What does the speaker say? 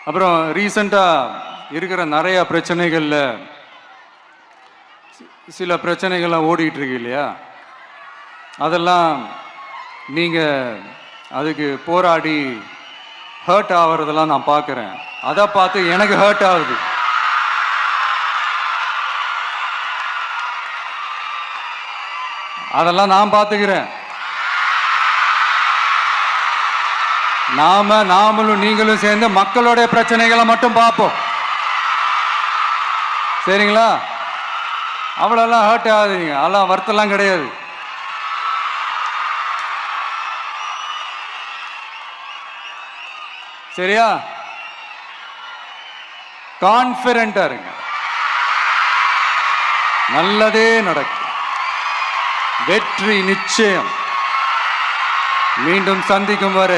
அப்புறம் ரீசண்டாக இருக்கிற நிறைய பிரச்சனைகளில் சில பிரச்சனைகள்லாம் ஓடிட்டு இருக்கு இல்லையா, அதெல்லாம் நீங்கள் அதுக்கு போராடி ஹர்ட் ஆகிறதெல்லாம் நான் பார்க்குறேன். அதை பார்த்து எனக்கு ஹர்ட் ஆகுது. அதெல்லாம் நான் பார்த்துக்கிறேன். நாமளும் நீங்களும் சேர்ந்து மக்களுடைய பிரச்சனைகளை மட்டும் பார்ப்போம். சரிங்களா? அவ்வளோலாம் ஹர்ட் ஆகுதுங்க. அதெல்லாம் வருத்தெல்லாம் கிடையாது. சரியா? கான்ஃபிடென்ட்டா இருங்க. நல்லதே நடக்கும். வெற்றி நிச்சயம். மீண்டும் சந்திக்கும் வரை